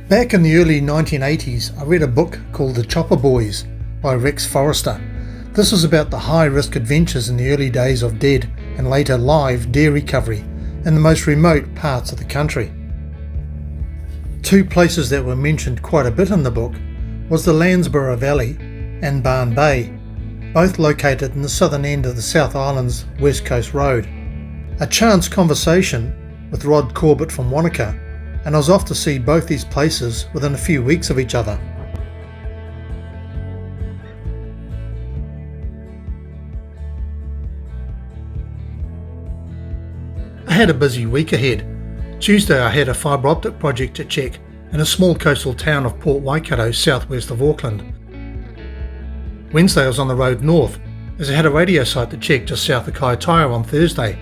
Back in the early 1980s, I read a book called The Chopper Boys by Rex Forrester. This was about the high-risk adventures in the early days of dead and later live deer recovery in the most remote parts of the country. Two places that were mentioned quite a bit in the book was the Landsborough Valley and Barn Bay, both located in the southern end of the South Island's West Coast Road. A chance conversation with Rod Corbett from Wanaka, and I was off to see both these places within a few weeks of each other. I had a busy week ahead. Tuesday I had a fibre optic project to check in a small coastal town of Port Waikato, southwest of Auckland. Wednesday I was on the road north as I had a radio site to check just south of Kaitaia on Thursday.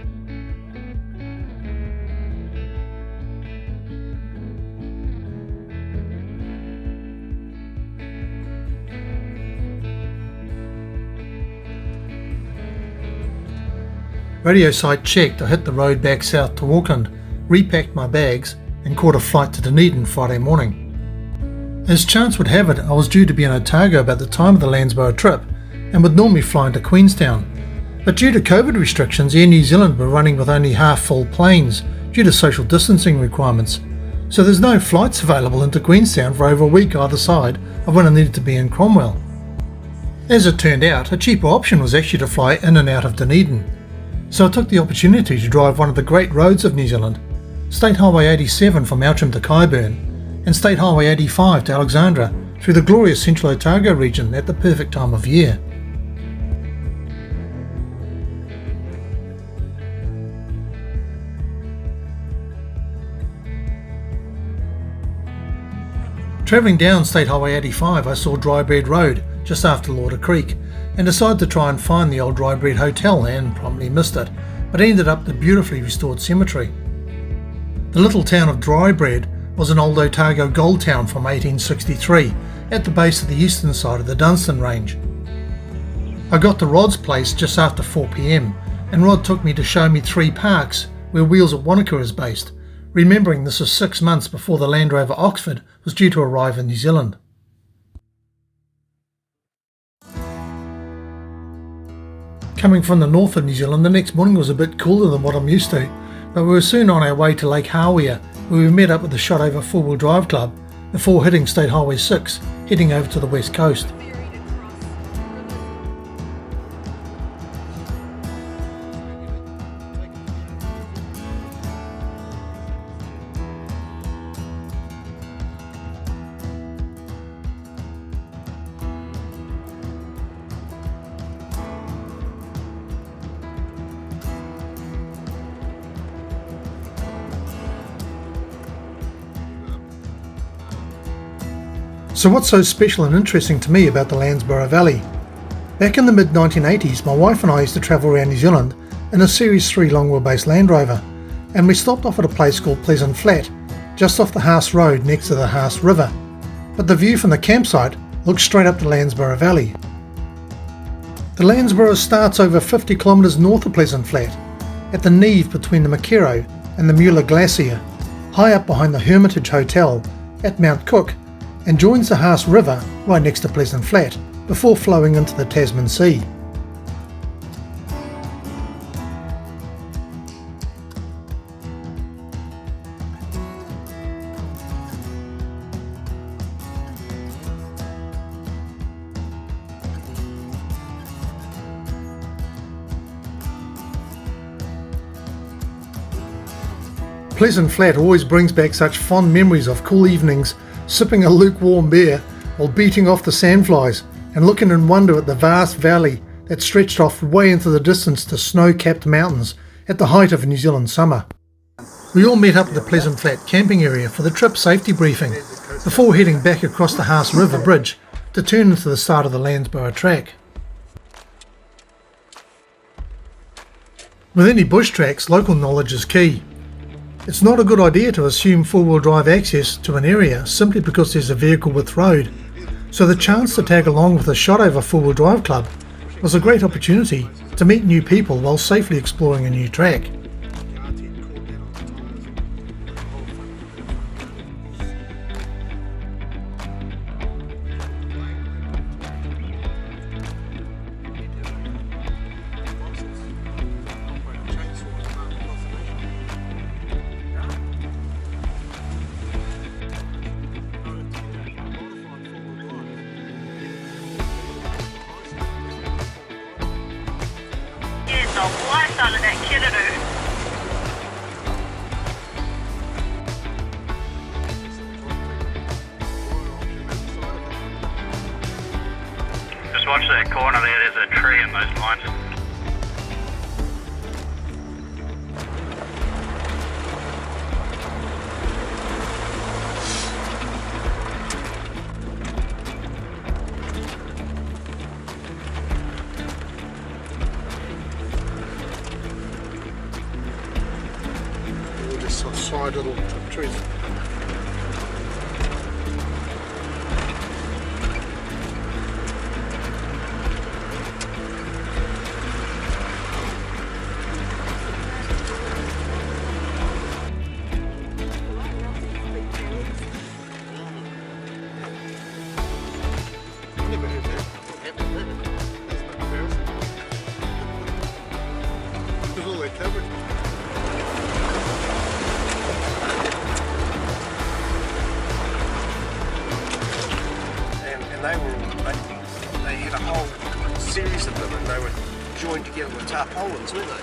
Radio site checked, I hit the road back south to Auckland, repacked my bags and caught a flight to Dunedin Friday morning. As chance would have it, I was due to be in Otago about the time of the Landsborough trip and would normally fly into Queenstown. But due to COVID restrictions, Air New Zealand were running with only half-full planes due to social distancing requirements. So there's no flights available into Queenstown for over a week either side of when I needed to be in Cromwell. As it turned out, a cheaper option was actually to fly in and out of Dunedin. So I took the opportunity to drive one of the great roads of New Zealand, State Highway 87 from Outram to Kyburn, and State Highway 85 to Alexandra through the glorious central Otago region at the perfect time of year. Travelling down State Highway 85, I saw Drybread Road just after Lauder Creek and decided to try and find the old Drybread Hotel and promptly missed it, but ended up at the beautifully restored cemetery. The little town of Drybread was an old Otago gold town from 1863 at the base of the eastern side of the Dunstan Range. I got to Rod's place just after 4 p.m. and Rod took me to show me 3 parks where Wheels at Wanaka is based, remembering this was 6 months before the Land-Rover Oxford was due to arrive in New Zealand. Coming from the north of New Zealand, the next morning was a bit cooler than what I'm used to, but we were soon on our way to Lake Hawea, where we met up with the Shotover 4-wheel drive club before hitting State Highway 6, heading over to the west coast. So what's so special and interesting to me about the Landsborough Valley? Back in the mid-1980s, my wife and I used to travel around New Zealand in a Series 3 long-wheelbase Land Rover, and we stopped off at a place called Pleasant Flat, just off the Haas Road next to the Haas River. But the view from the campsite looks straight up the Landsborough Valley. The Landsborough starts over 50 kilometres north of Pleasant Flat, at the neve between the Makero and the Mueller Glacier, high up behind the Hermitage Hotel at Mount Cook, and joins the Haas River right next to Pleasant Flat before flowing into the Tasman Sea. Pleasant Flat always brings back such fond memories of cool evenings sipping a lukewarm beer while beating off the sandflies and looking in wonder at the vast valley that stretched off way into the distance to snow-capped mountains at the height of New Zealand summer. We all met up at the Pleasant Flat camping area for the trip safety briefing before heading back across the Haas River Bridge to turn into the start of the Landsborough track. With any bush tracks, local knowledge is key. It's not a good idea to assume four-wheel drive access to an area simply because there's a vehicle width road, so the chance to tag along with the Shotover 4-wheel drive club was a great opportunity to meet new people while safely exploring a new track. corner there, there's a tree in those lines. Just side little trees. Never heard that. There's all that coverage. They had a whole series of them and they were joined together with tarpaulins, weren't they?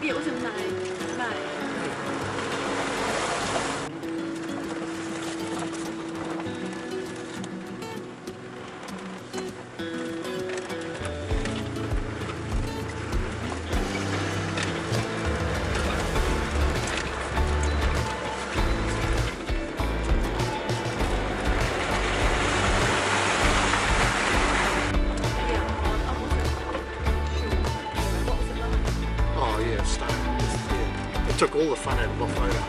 Yeah, it was in May. Oh yeah, stone. Yeah. It took all the fun out of my photo.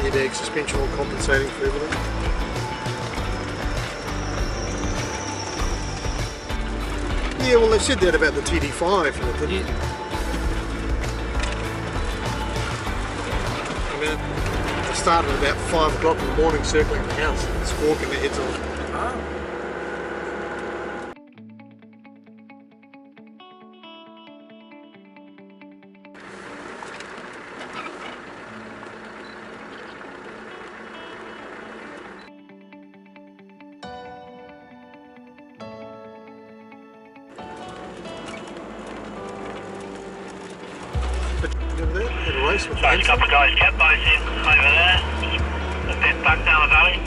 Airbag suspension all compensating for everything. Yeah, well they said that about the TD5 and it didn't. I mean, I started about 5 o'clock in the morning circling the house and squawking their heads off. Remember that? Had a race with There's a couple of guys jet boats in over there, a bit back down the valley.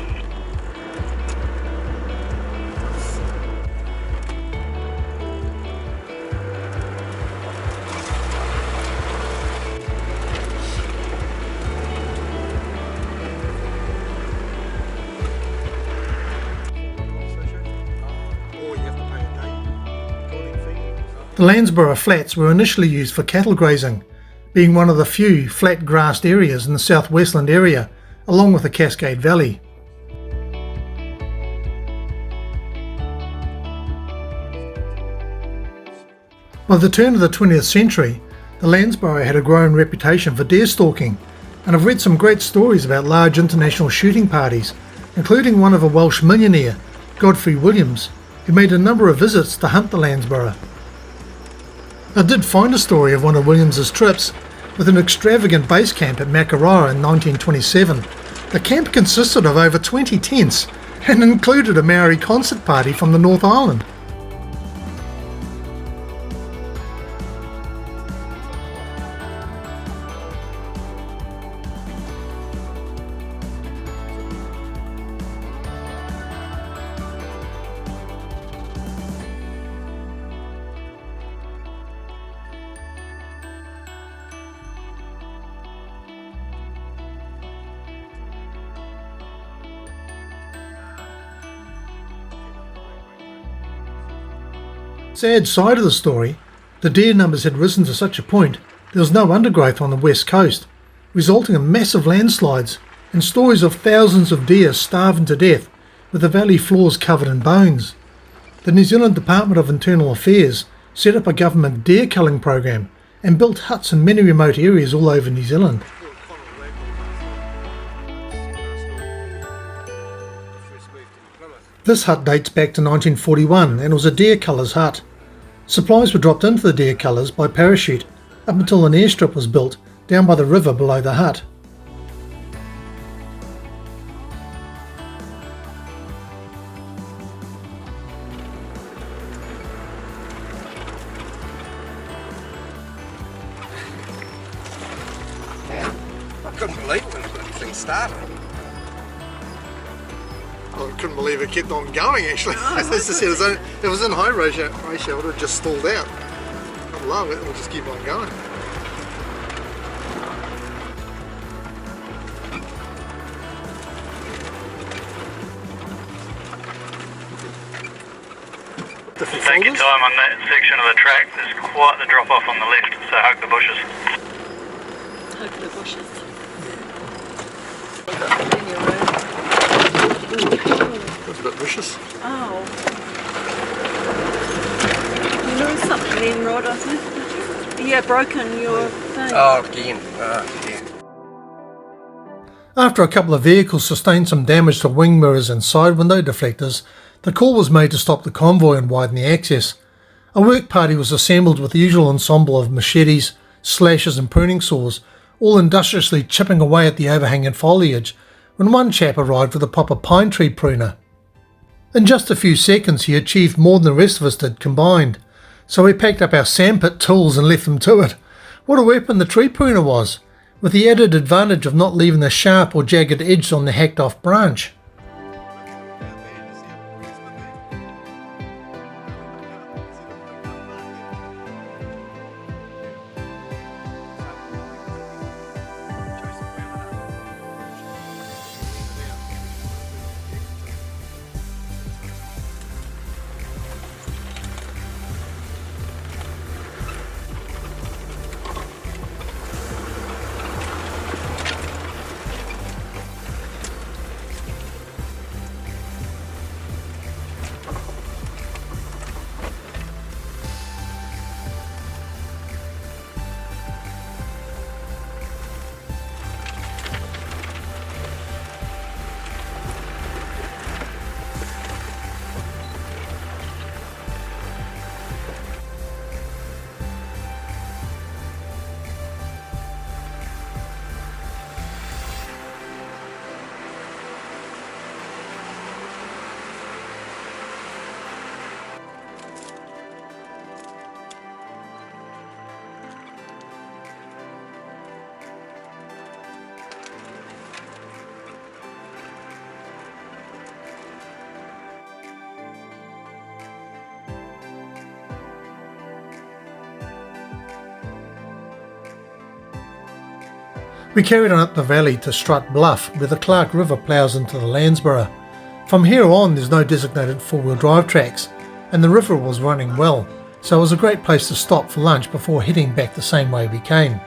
The Landsborough flats were initially used for cattle grazing, being one of the few flat grassed areas in the southwestland area, along with the Cascade Valley. By the turn of the 20th century, the Landsborough had a growing reputation for deer stalking, and I've read some great stories about large international shooting parties, including one of a Welsh millionaire, Godfrey Williams, who made a number of visits to hunt the Landsborough. I did find a story of one of Williams's trips with an extravagant base camp at Makaroa in 1927. The camp consisted of over 20 tents and included a Maori concert party from the North Island. Sad side of the story, the deer numbers had risen to such a point there was no undergrowth on the west coast, resulting in massive landslides and stories of thousands of deer starving to death with the valley floors covered in bones. The New Zealand Department of Internal Affairs set up a government deer culling program and built huts in many remote areas all over New Zealand. This hut dates back to 1941 and was a deer culler's hut. Supplies were dropped into the deer cullers by parachute up until an airstrip was built down by the river below the hut. I couldn't believe it when the thing started. I couldn't believe it kept on going actually. As I said, if it was in high ratio, it would have just stalled out. I love it, it will just keep on going. Take your time on that section of the track. There's quite the drop off on the left, so hug the bushes. Hug the bushes. That's a bit vicious. Oh. You lose something then, Rod, I think, did you? Yeah, broken your thing. Oh, again. Yeah. After a couple of vehicles sustained some damage to wing mirrors and side window deflectors, the call was made to stop the convoy and widen the access. A work party was assembled with the usual ensemble of machetes, slashes and pruning saws, all industriously chipping away at the overhanging foliage, when one chap arrived with a proper pine tree pruner. In just a few seconds he achieved more than the rest of us did combined, so we packed up our sandpit tools and left them to it. What a weapon the tree pruner was, with the added advantage of not leaving a sharp or jagged edge on the hacked off branch. We carried on up the valley to Strut Bluff, where the Clark River ploughs into the Landsborough. From here on there's no designated four-wheel drive tracks, and the river was running well, so it was a great place to stop for lunch before heading back the same way we came.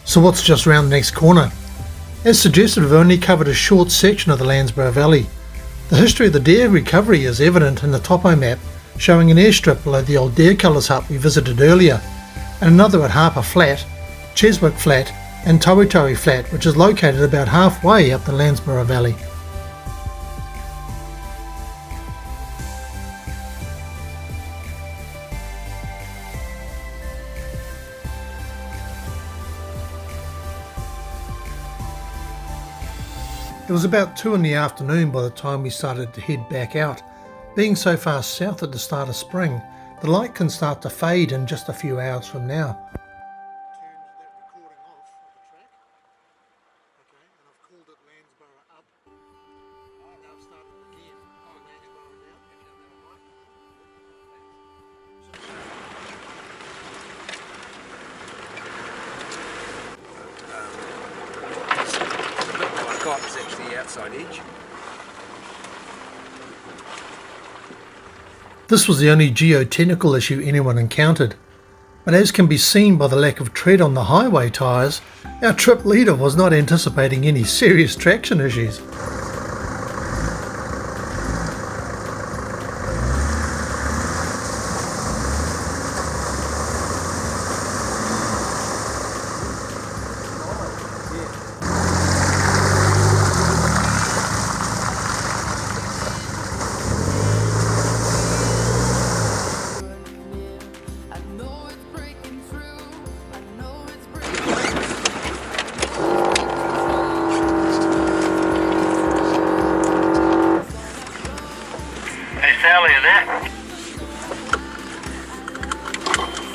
So what's just round the next corner? As suggested, we've only covered a short section of the Landsborough Valley. The history of the deer recovery is evident in the topo map, showing an airstrip below the old deer cullers hut we visited earlier, and another at Harper Flat, Cheswick Flat and Towitoi Flat, which is located about halfway up the Landsborough Valley. It was about 2 in the afternoon by the time we started to head back out. Being so far south at the start of spring, the light can start to fade in just a few hours from now. Is actually the outside edge. This was the only geotechnical issue anyone encountered, but as can be seen by the lack of tread on the highway tyres, our trip leader was not anticipating any serious traction issues. Al, are you there?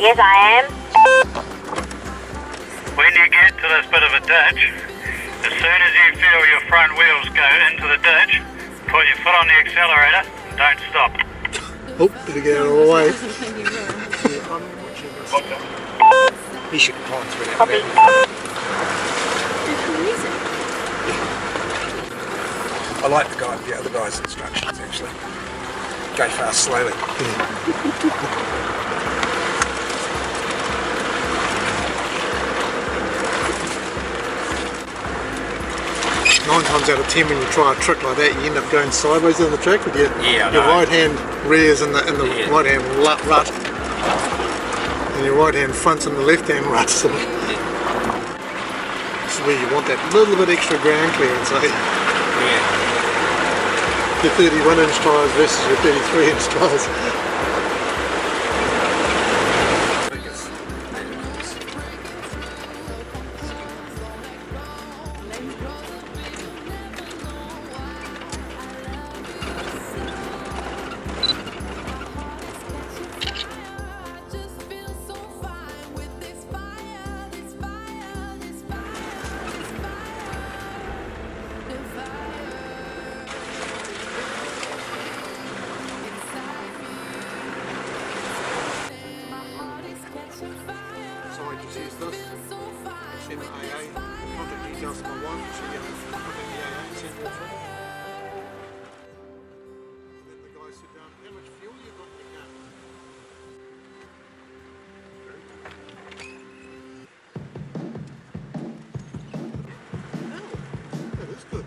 Yes, I am. When you get to this bit of a ditch, as soon as you feel your front wheels go into the ditch, put your foot on the accelerator, don't stop. Oh, better get out of the way. He should climb through that Copy. mountain. I like the other guy's instructions actually. Go fast, slowly. 9 times out of 10 when you try a trick like that, you end up going sideways down the track with your right hand rears in the right hand rut, and your right hand fronts in the left hand rut. So this is where you want that little bit extra ground clearance, eh? Yeah. Your 31 inch tyres versus your 33 inch tyres. Sorry to use this. Send the AA. Contact details to my wife. She contact the AA and send you a through. And then the guy said, how much fuel you got in your car? Oh, that is good.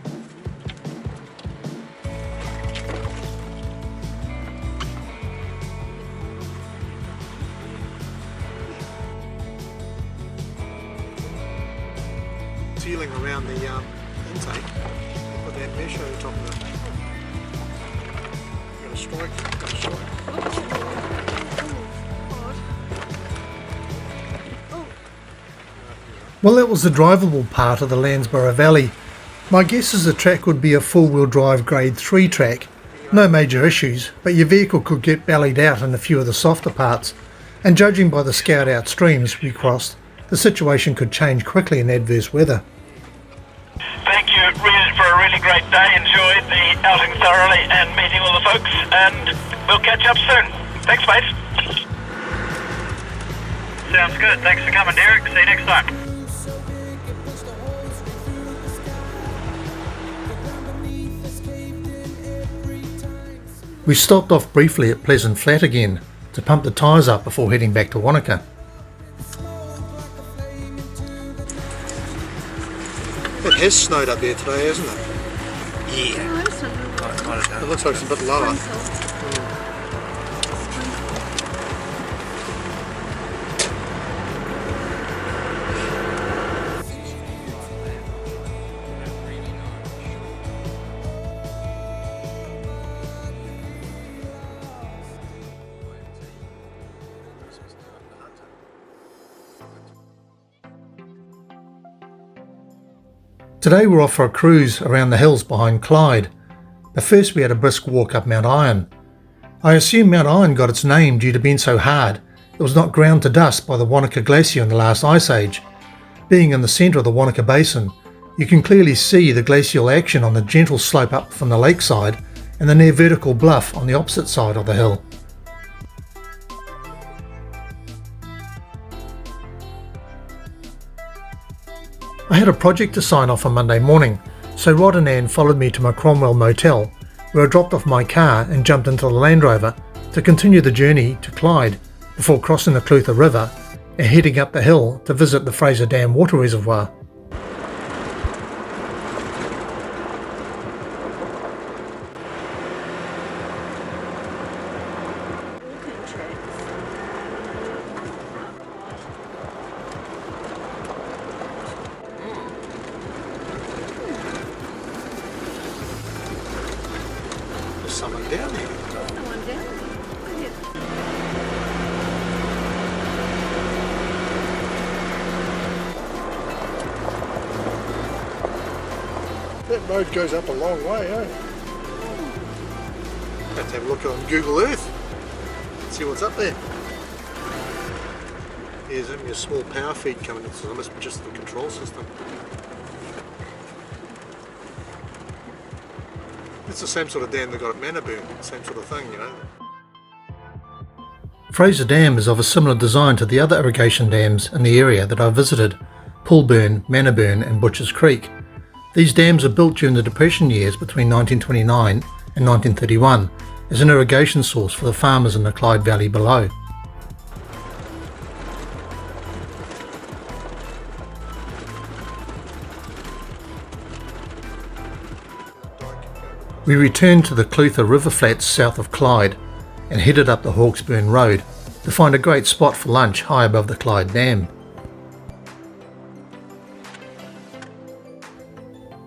Sealing around the intake, put that mesh over top of it. Got a strike, Well, that was the drivable part of the Landsborough Valley. My guess is the track would be a four-wheel drive grade 3 track. No major issues, but your vehicle could get bellied out in a few of the softer parts, and judging by the scoured out streams we crossed, the situation could change quickly in adverse weather. Thank you for a really great day. Enjoyed the outing thoroughly and meeting all the folks, and we'll catch up soon. Thanks, mate. Sounds good. Thanks for coming, Derek. See you next time. We stopped off briefly at Pleasant Flat again to pump the tyres up before heading back to Wanaka. It has snowed up there today, hasn't it? Yeah. It looks like it's a bit lower. Today we're off for a cruise around the hills behind Clyde, but first we had a brisk walk up Mount Iron. I assume Mount Iron got its name due to being so hard it was not ground to dust by the Wanaka Glacier in the last ice age. Being in the centre of the Wanaka Basin, you can clearly see the glacial action on the gentle slope up from the lakeside and the near vertical bluff on the opposite side of the hill. I had a project to sign off on Monday morning, so Rod and Ann followed me to my Cromwell motel, where I dropped off my car and jumped into the Land-Rover to continue the journey to Clyde before crossing the Clutha River and heading up the hill to visit the Fraser Dam water reservoir. There's someone down there. Someone down there. That road goes up a long way, eh? Let's have a look on Google Earth. See what's up there. There's only a small power feed coming in, so that must be just the control system. It's the same sort of dam they got at Manaboon, same sort of thing, you know. Fraser Dam is of a similar design to the other irrigation dams in the area that I've visited, Poolburn, Manaboon and Butchers Creek. These dams are built during the Depression years between 1929 and 1931 as an irrigation source for the farmers in the Clyde Valley below. We returned to the Clutha River Flats south of Clyde and headed up the Hawksburn Road to find a great spot for lunch high above the Clyde Dam.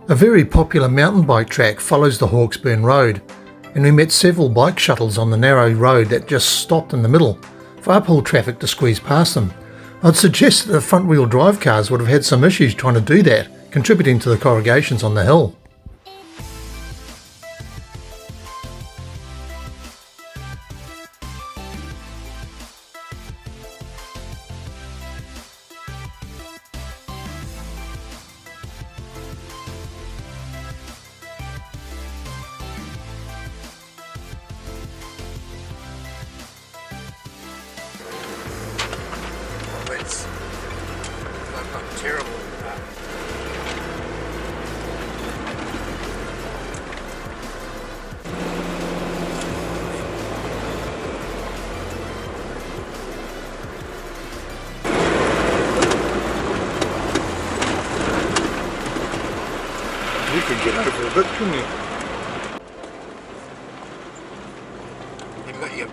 A very popular mountain bike track follows the Hawksburn Road, and we met several bike shuttles on the narrow road that just stopped in the middle for uphill traffic to squeeze past them. I'd suggest that the front wheel drive cars would have had some issues trying to do that, contributing to the corrugations on the hill. That's not terrible. You could get over a bit, couldn't you? You've got your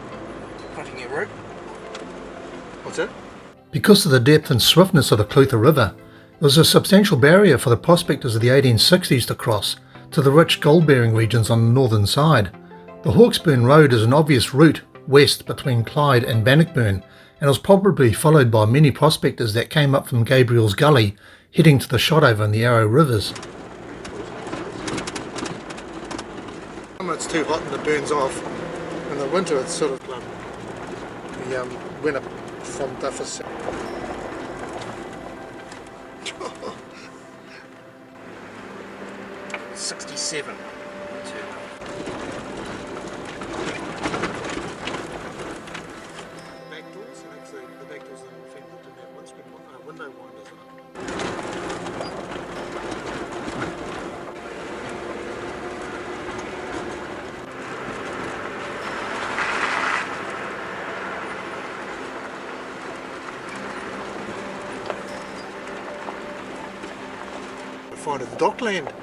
cutting your rope. What's that? Because of the depth and swiftness of the Clutha River, it was a substantial barrier for the prospectors of the 1860s to cross to the rich gold-bearing regions on the northern side. The Hawksburn Road is an obvious route west between Clyde and Bannockburn, and was probably followed by many prospectors that came up from Gabriel's Gully, heading to the Shotover and the Yarrow Rivers. It's too hot and it burns off. In the winter it's sort of the winter from Duffus. 67. Back doors, and actually the back doors didn't have window winders in it. Find it dockland.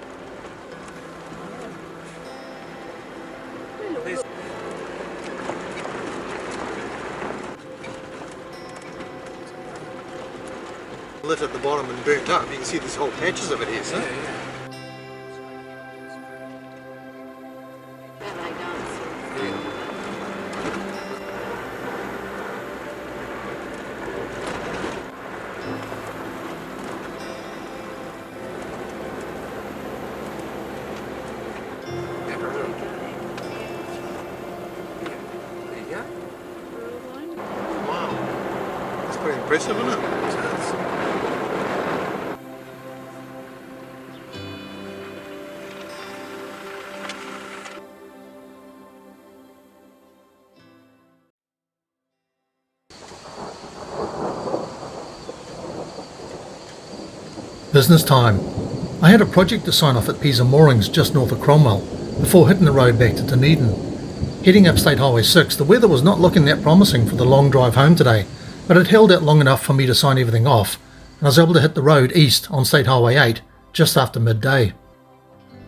Lit at the bottom and burnt up. You can see these whole patches of it here, see? Wow, that's pretty impressive, isn't it? Business time. I had a project to sign off at Pisa Moorings just north of Cromwell before hitting the road back to Dunedin. Heading up State Highway 6, the weather was not looking that promising for the long drive home today, but it held out long enough for me to sign everything off, and I was able to hit the road east on State Highway 8 just after midday.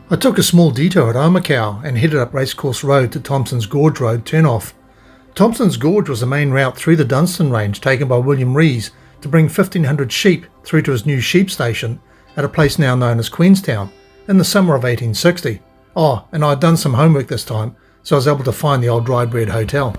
I took a small detour at Omakau and headed up Racecourse Road to Thompson's Gorge Road turnoff. Thompson's Gorge was the main route through the Dunstan Range taken by William Rees to bring 1,500 sheep through to his new sheep station at a place now known as Queenstown in the summer of 1860. Oh, and I'd done some homework this time, so I was able to find the old Dry Bread Hotel.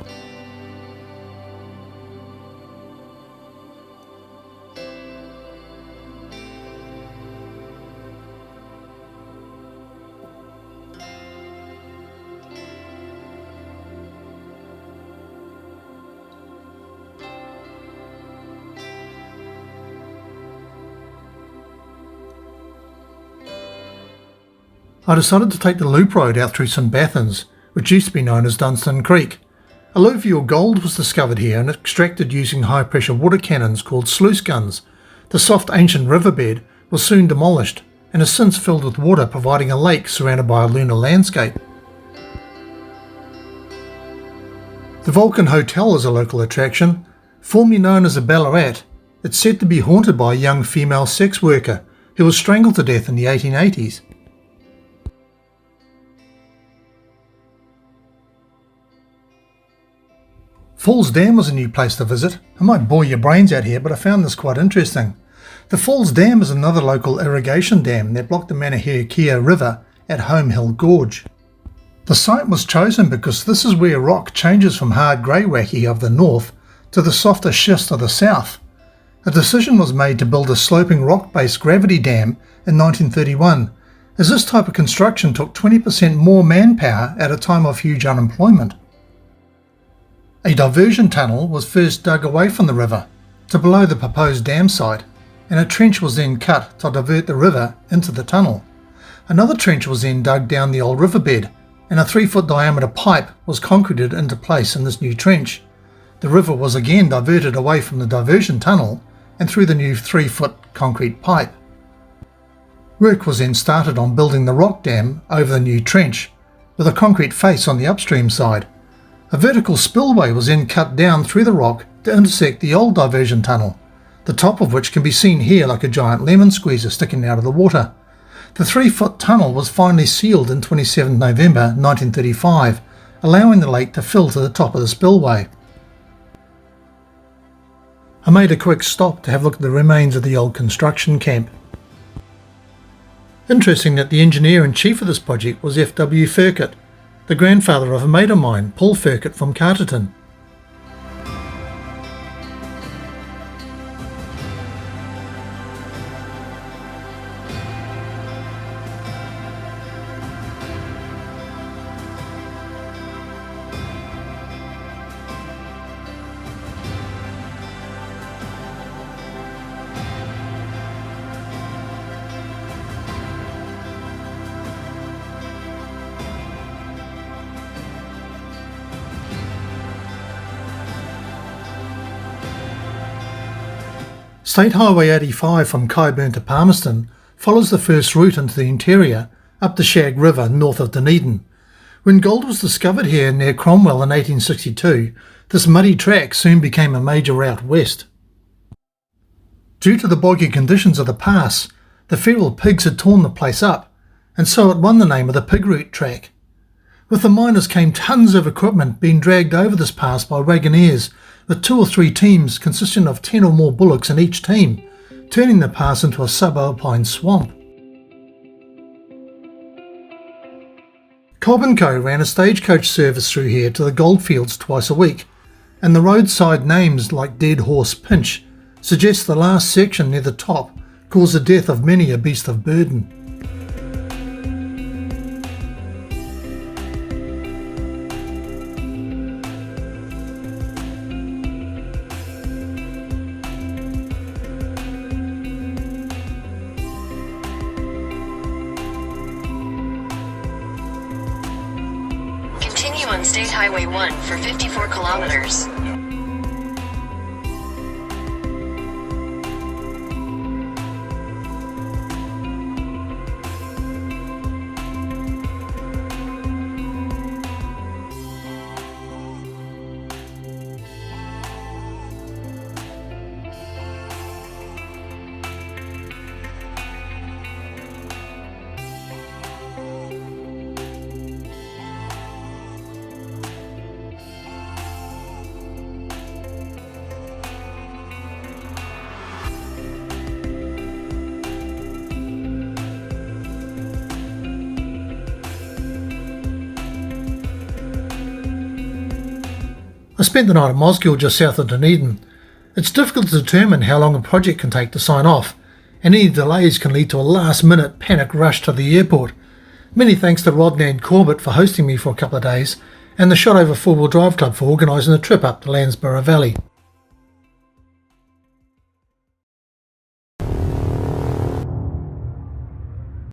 I decided to take the loop road out through St Bathans, which used to be known as Dunstan Creek. Alluvial gold was discovered here and extracted using high-pressure water cannons called sluice guns. The soft ancient riverbed was soon demolished and has since filled with water, providing a lake surrounded by a lunar landscape. The Vulcan Hotel is a local attraction. Formerly known as a Ballarat, it's said to be haunted by a young female sex worker who was strangled to death in the 1880s. Falls Dam was a new place to visit. I might bore your brains out here, but I found this quite interesting. The Falls Dam is another local irrigation dam that blocked the Manahirikea River at Home Hill Gorge. The site was chosen because this is where rock changes from hard greywacke of the north to the softer schist of the south. A decision was made to build a sloping rock-based gravity dam in 1931, as this type of construction took 20% more manpower at a time of huge unemployment. A diversion tunnel was first dug away from the river to below the proposed dam site, and a trench was then cut to divert the river into the tunnel. Another trench was then dug down the old riverbed, and a 3-foot diameter pipe was concreted into place in this new trench. The river was again diverted away from the diversion tunnel and through the new 3-foot concrete pipe. Work was then started on building the rock dam over the new trench, with a concrete face on the upstream side. A vertical spillway was then cut down through the rock to intersect the old diversion tunnel, the top of which can be seen here like a giant lemon squeezer sticking out of the water. The 3-foot tunnel was finally sealed in 27 November 1935, allowing the lake to fill to the top of the spillway. I made a quick stop to have a look at the remains of the old construction camp. Interesting that the engineer-in-chief of this project was F.W. Firkett, the grandfather of a mate of mine, Paul Firkett from Carterton. State Highway 85 from Kyburn to Palmerston follows the first route into the interior up the Shag River north of Dunedin. When gold was discovered here near Cromwell in 1862, this muddy track soon became a major route west. Due to the boggy conditions of the pass, the feral pigs had torn the place up, and so it won the name of the Pig Route track. With the miners came tons of equipment being dragged over this pass by wagoneers, with 2 or 3 teams consisting of 10 or more bullocks in each team, turning the pass into a subalpine swamp. Cobb & Co ran a stagecoach service through here to the goldfields twice a week, and the roadside names like Dead Horse Pinch suggest the last section near the top caused the death of many a beast of burden. Continue on State Highway 1 for 54 kilometers. I spent the night at Mosgiel just south of Dunedin. It's difficult to determine how long a project can take to sign off, and any delays can lead to a last-minute panic rush to the airport. Many thanks to Rod Corbett for hosting me for a couple of days, and the Shot Over 4-Wheel Drive Club for organising the trip up the Landsborough Valley.